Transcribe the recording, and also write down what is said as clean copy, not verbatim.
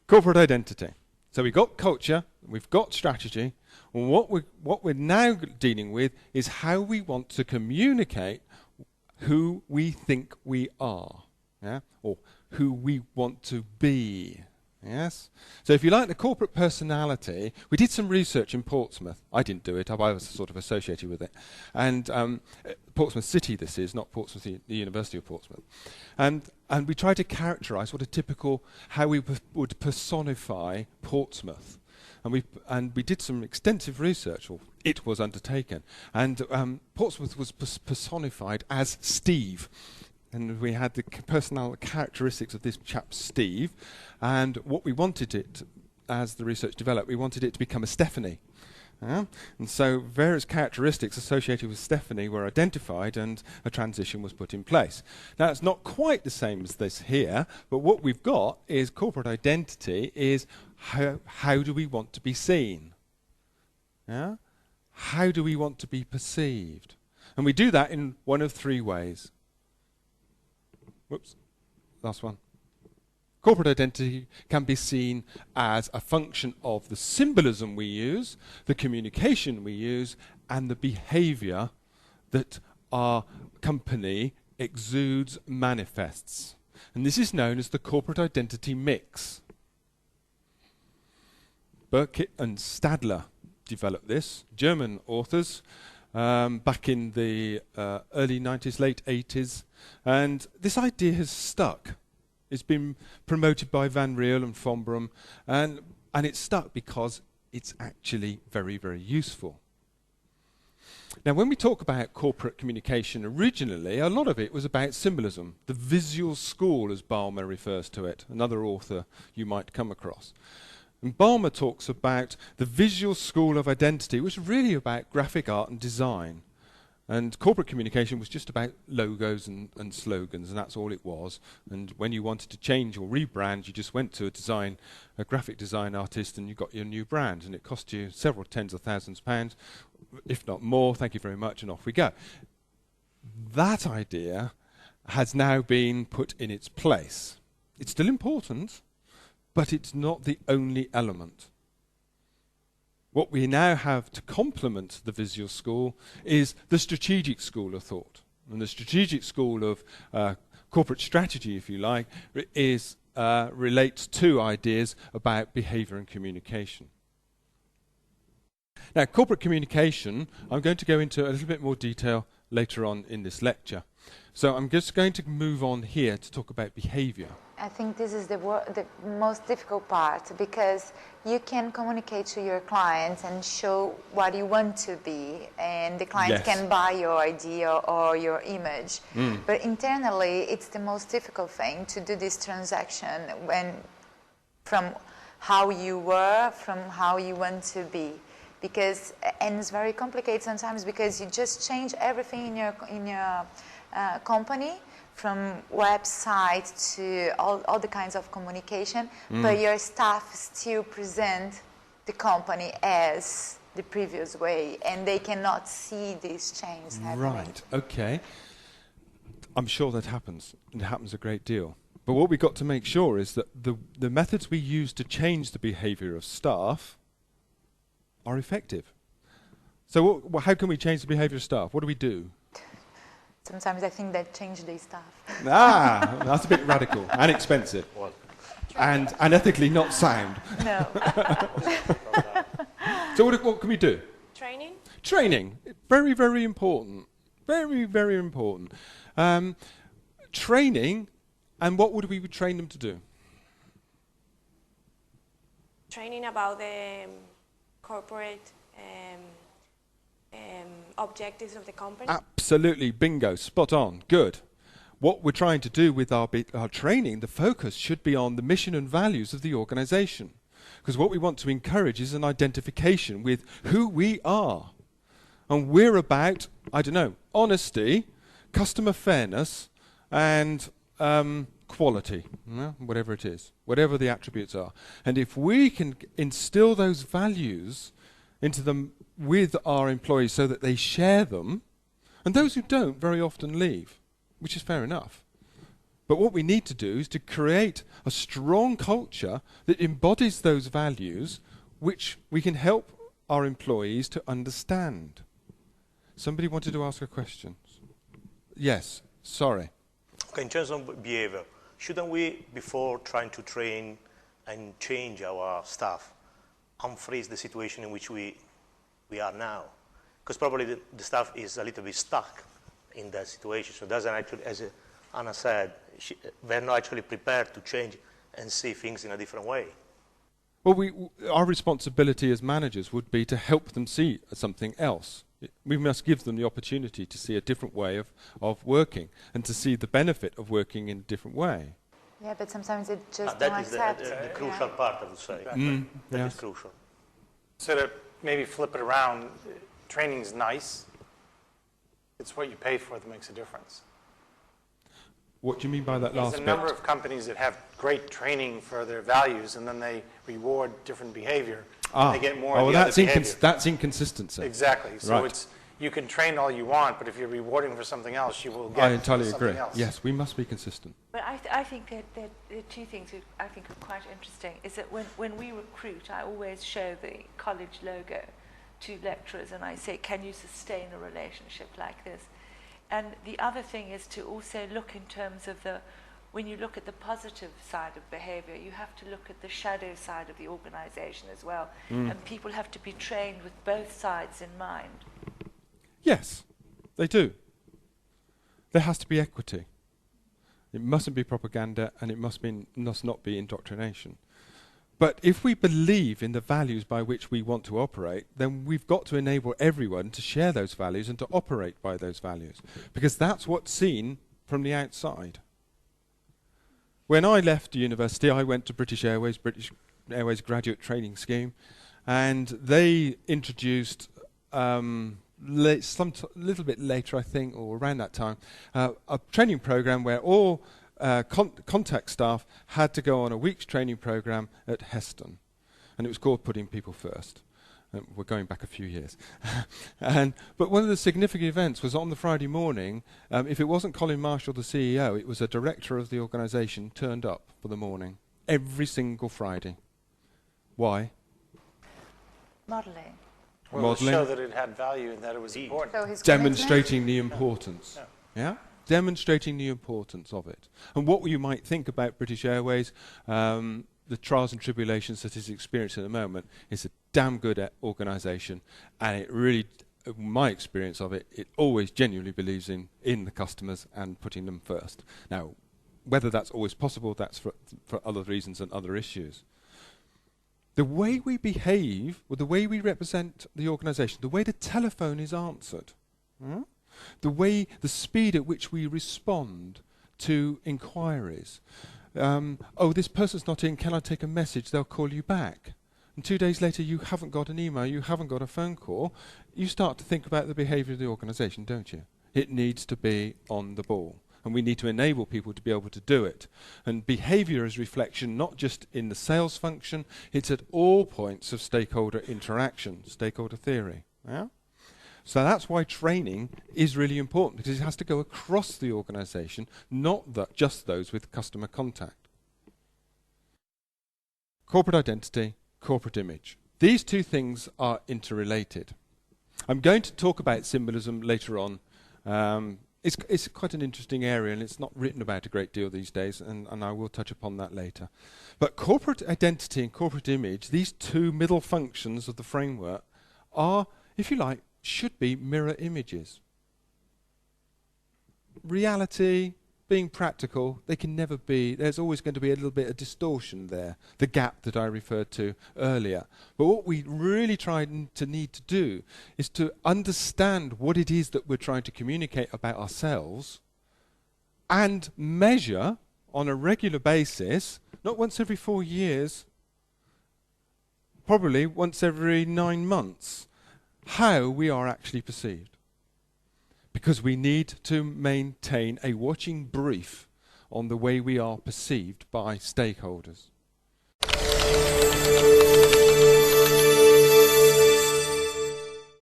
Corporate identity. So we've got culture, we've got strategy, and what we're now dealing with is how we want to communicate who we think we are, yeah? Or who we want to be. Yes? So if you like the corporate personality, we did some research in Portsmouth. I didn't do it, I was sort of associated with it. And Portsmouth City this is, not Portsmouth, the University of Portsmouth. And we tried to characterise what a typical, how we would personify Portsmouth. And we did some extensive research, or it was undertaken. And Portsmouth was personified as Steve. And we had the personal characteristics of this chap, Steve. And what we wanted it, as the research developed, we wanted it to become a Stephanie. And so various characteristics associated with Stephanie were identified and a transition was put in place. Now, it's not quite the same as this here, but what we've got is corporate identity is how do we want to be seen? Yeah? How do we want to be perceived? And we do that in one of three ways. Whoops, last one. Corporate identity can be seen as a function of the symbolism we use, the communication we use, and the behavior that our company exudes, manifests. And this is known as the corporate identity mix. Burkitt and Stadler developed this, German authors, back in the early 90s, late 80s. And this idea has stuck. It's been promoted by Van Riel and von Brum, and it's stuck because it's actually very, very useful. Now, when we talk about corporate communication originally, a lot of it was about symbolism, the visual school, as Balmer refers to it, another author you might come across. And Balmer talks about the visual school of identity, which is really about graphic art and design. And corporate communication was just about logos and slogans, and that's all it was. And when you wanted to change or rebrand, you just went to a graphic design artist, and you got your new brand. And it cost you several tens of thousands of pounds, if not more. Thank you very much, and off we go. That idea has now been put in its place. It's still important, but it's not the only element. What we now have to complement the visual school is the strategic school of thought. And the strategic school of corporate strategy, if you like, relates to ideas about behavior and communication. Now, corporate communication, I'm going to go into a little bit more detail later on in this lecture. So I'm just going to move on here to talk about behavior. I think this is the most difficult part, because you can communicate to your clients and show what you want to be, and the client can buy your idea or your image. But internally, it's the most difficult thing to do this transaction from how you were, from how you want to be. And it's very complicated sometimes, because you just change everything in your company, from website to all the kinds of communication, but your staff still present the company as the previous way, and they cannot see these changes happening. Right, okay. I'm sure that happens. It happens a great deal. But what we've got to make sure is that the methods we use to change the behavior of staff are effective. So how can we change the behavior of staff? What do we do? Sometimes I think they change their staff. That's a bit radical and expensive. And ethically not sound. No. So what can we do? Training. Training. Very, very important. Very, very important. Training, and what would we train them to do? Training about the corporate objectives of the company. Absolutely, bingo, spot on, good. What we're trying to do with our training, the focus should be on the mission and values of the organization. Because what we want to encourage is an identification with who we are. And we're about, honesty, customer fairness, and quality, whatever it is, whatever the attributes are. And if we can instill those values into them with our employees so that they share them, and those who don't very often leave, which is fair enough. But what we need to do is to create a strong culture that embodies those values, which we can help our employees to understand. Somebody wanted to ask a question. Yes, sorry. Okay, in terms of behavior, shouldn't we, before trying to train and change our staff, unfreeze the situation in which we are now? Because probably the staff is a little bit stuck in that situation. So it doesn't actually, as Anna said, they're not actually prepared to change and see things in a different way. Well, our responsibility as managers would be to help them see something else. We must give them the opportunity to see a different way of working and to see the benefit of working in a different way. Yeah, but sometimes it just That don't is accept. the crucial part, I would say. Exactly. That Yes. is crucial. So to maybe flip it around, training's nice. It's what you pay for that makes a difference. What do you mean by that last There's a bit? number of companies that have great training for their values, and then they reward different behavior. And they get more of the other behavior. That's inconsistency. Exactly. So Right. you can train all you want, but if you're rewarding for something else, you will get I entirely something agree. else. Yes, we must be consistent. But I think that there are two things that I think are quite interesting. Is that when we recruit, I always show the college logo to lecturers and I say, can you sustain a relationship like this? And the other thing is to also look in terms of when you look at the positive side of behavior, you have to look at the shadow side of the organization as well. And people have to be trained with both sides in mind. Yes, they do. There has to be equity. It mustn't be propaganda and it must not be indoctrination. But if we believe in the values by which we want to operate, then we've got to enable everyone to share those values and to operate by those values. Because that's what's seen from the outside. When I left university, I went to British Airways Graduate Training Scheme, and they introduced, little bit later, I think, or around that time, a training program where all contact staff had to go on a week's training program at Heston, and it was called Putting People First. We're going back a few years. But one of the significant events was on the Friday morning, if it wasn't Colin Marshall, the CEO, it was a director of the organisation turned up for the morning, every single Friday. Why? Modeling. Well, Modeling. to show that it had value and that it was important. So his Demonstrating the importance. Yeah. Yeah? Demonstrating the importance of it. And what you might think about British Airways, the trials and tribulations that it's experiencing at the moment, is a damn good organisation, and it really, my experience of it, it always genuinely believes in the customers and putting them first. Now, whether that's always possible, that's for other reasons and other issues. The way we behave, or the way we represent the organisation, the way the telephone is answered, the speed at which we respond to inquiries. This person's not in, can I take a message? They'll call you back. And 2 days later, you haven't got an email, you haven't got a phone call. You start to think about the behaviour of the organisation, don't you? It needs to be on the ball. And we need to enable people to be able to do it. And behaviour is reflection not just in the sales function, it's at all points of stakeholder interaction, stakeholder theory. Yeah? So that's why training is really important, because it has to go across the organisation, not just those with customer contact. Corporate identity, corporate image. These two things are interrelated. I'm going to talk about symbolism later on. It's quite an interesting area, and it's not written about a great deal these days, and I will touch upon that later. But corporate identity and corporate image, these two middle functions of the framework, are, if you like, should be mirror images. Reality, being practical, they can never be. There's always going to be a little bit of distortion there, the gap that I referred to earlier. But what we really need to do is to understand what it is that we're trying to communicate about ourselves and measure on a regular basis, not once every 4 years, probably once every 9 months, how we are actually perceived. Because we need to maintain a watching brief on the way we are perceived by stakeholders.